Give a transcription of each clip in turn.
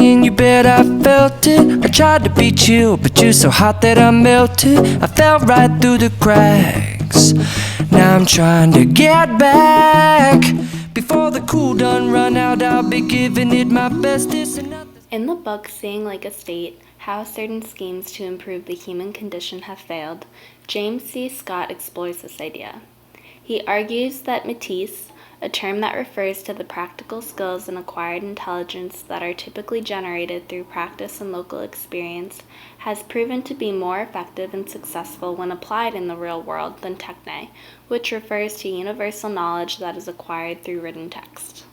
me and you bet I felt it. I tried to be chill, but you're so hot that I melted. I fell right through the cracks. Now I'm trying to get back. Before the cool done run out, I'll be giving it my best. In the book Seeing Like a State, How Certain Schemes to Improve the Human Condition Have Failed, James C. Scott explores this idea. He argues that Mētis, a term that refers to the practical skills and acquired intelligence that are typically generated through practice and local experience, has proven to be more effective and successful when applied in the real world than techne, which refers to universal knowledge that is acquired through written text.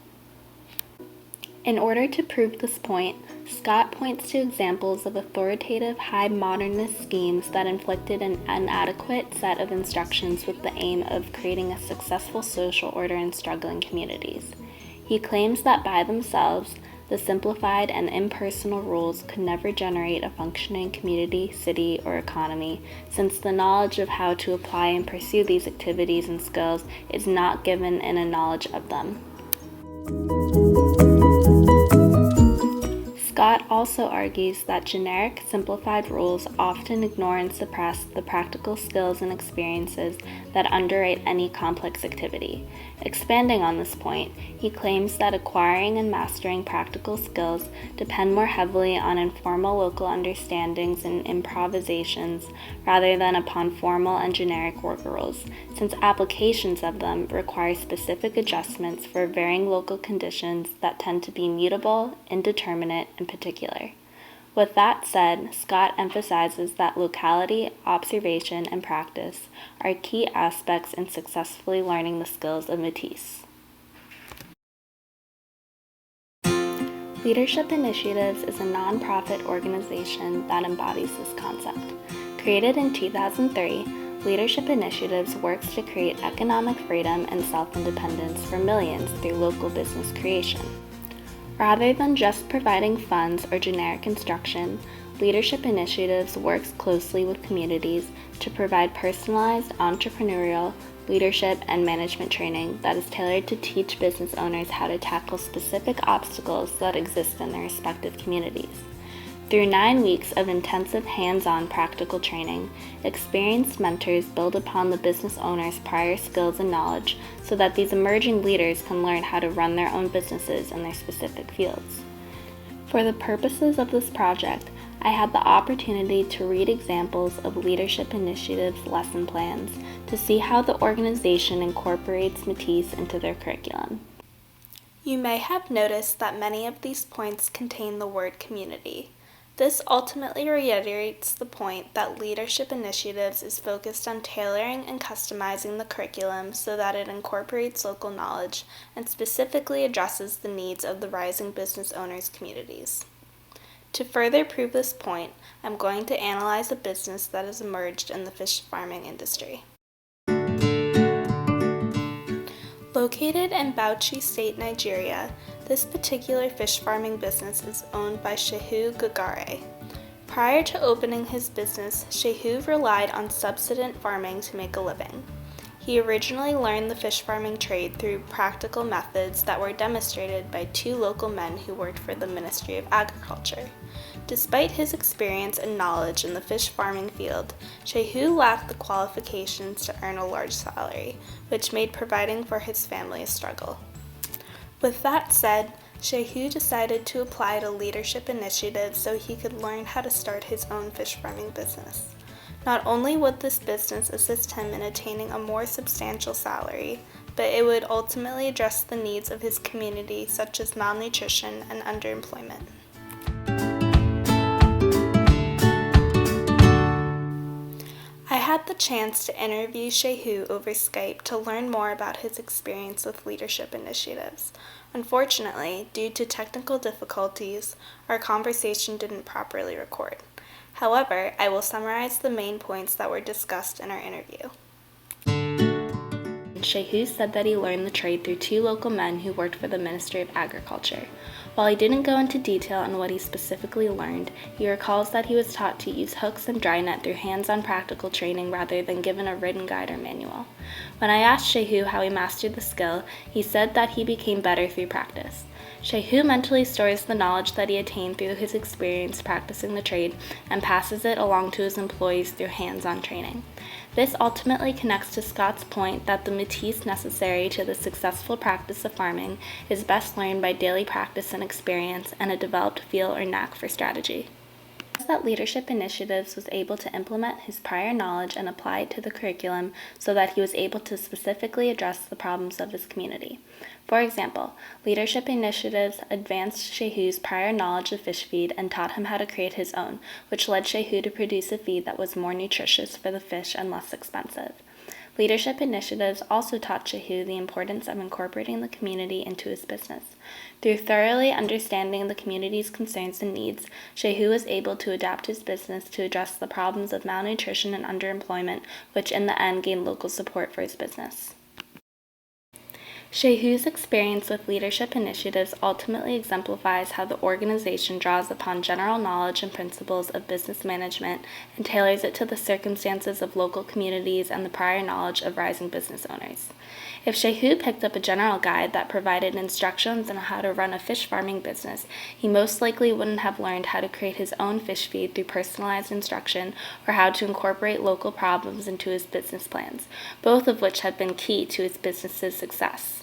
In order to prove this point, Scott points to examples of authoritative, high modernist schemes that inflicted an inadequate set of instructions with the aim of creating a successful social order in struggling communities. He claims that by themselves, the simplified and impersonal rules could never generate a functioning community, city, or economy, since the knowledge of how to apply and pursue these activities and skills is not given in a knowledge of them. Scott also argues that generic, simplified rules often ignore and suppress the practical skills and experiences that underwrite any complex activity. Expanding on this point, he claims that acquiring and mastering practical skills depend more heavily on informal local understandings and improvisations rather than upon formal and generic work rules, since applications of them require specific adjustments for varying local conditions that tend to be mutable, indeterminate, and particular. With that said, Scott emphasizes that locality, observation, and practice are key aspects in successfully learning the skills of Mētis. Leadership Initiatives is a nonprofit organization that embodies this concept. Created in 2003, Leadership Initiatives works to create economic freedom and self-independence for millions through local business creation. Rather than just providing funds or generic instruction, Leadership Initiatives works closely with communities to provide personalized entrepreneurial, leadership, and management training that is tailored to teach business owners how to tackle specific obstacles that exist in their respective communities. Through 9 weeks of intensive hands-on practical training, experienced mentors build upon the business owner's prior skills and knowledge so that these emerging leaders can learn how to run their own businesses in their specific fields. For the purposes of this project, I had the opportunity to read examples of Leadership Initiatives lesson plans to see how the organization incorporates Mētis into their curriculum. You may have noticed that many of these points contain the word community. This ultimately reiterates the point that Leadership Initiatives is focused on tailoring and customizing the curriculum so that it incorporates local knowledge and specifically addresses the needs of the rising business owners' communities. To further prove this point, I'm going to analyze a business that has emerged in the fish farming industry. Located in Bauchi State, Nigeria, this particular fish farming business is owned by Shehu Gagare. Prior to opening his business, Shehu relied on subsistence farming to make a living. He originally learned the fish farming trade through practical methods that were demonstrated by 2 local men who worked for the Ministry of Agriculture. Despite his experience and knowledge in the fish farming field, Shehu lacked the qualifications to earn a large salary, which made providing for his family a struggle. With that said, Shehu decided to apply to Leadership Initiatives so he could learn how to start his own fish farming business. Not only would this business assist him in attaining a more substantial salary, but it would ultimately address the needs of his community, such as malnutrition and underemployment. I had the chance to interview Shehu over Skype to learn more about his experience with Leadership Initiatives. Unfortunately, due to technical difficulties, our conversation didn't properly record. However, I will summarize the main points that were discussed in our interview. Shehu said that he learned the trade through 2 local men who worked for the Ministry of Agriculture. While he didn't go into detail on what he specifically learned, he recalls that he was taught to use hooks and dry net through hands-on practical training rather than given a written guide or manual. When I asked Shehu how he mastered the skill, he said that he became better through practice. Shehu mentally stores the knowledge that he attained through his experience practicing the trade and passes it along to his employees through hands-on training. This ultimately connects to Scott's point that the Mētis necessary to the successful practice of farming is best learned by daily practice and experience and a developed feel or knack for strategy. That leadership initiatives was able to implement his prior knowledge and apply it to the curriculum so that he was able to specifically address the problems of his community. For example, leadership initiatives advanced Shehu's prior knowledge of fish feed and taught him how to create his own, which led Shehu to produce a feed that was more nutritious for the fish and less expensive. Leadership initiatives also taught Shehu the importance of incorporating the community into his business. Through thoroughly understanding the community's concerns and needs, Shehu was able to adapt his business to address the problems of malnutrition and underemployment, which in the end gained local support for his business. Shehu's experience with leadership initiatives ultimately exemplifies how the organization draws upon general knowledge and principles of business management and tailors it to the circumstances of local communities and the prior knowledge of rising business owners. If Shehu picked up a general guide that provided instructions on how to run a fish farming business, he most likely wouldn't have learned how to create his own fish feed through personalized instruction or how to incorporate local problems into his business plans, both of which have been key to his business's success.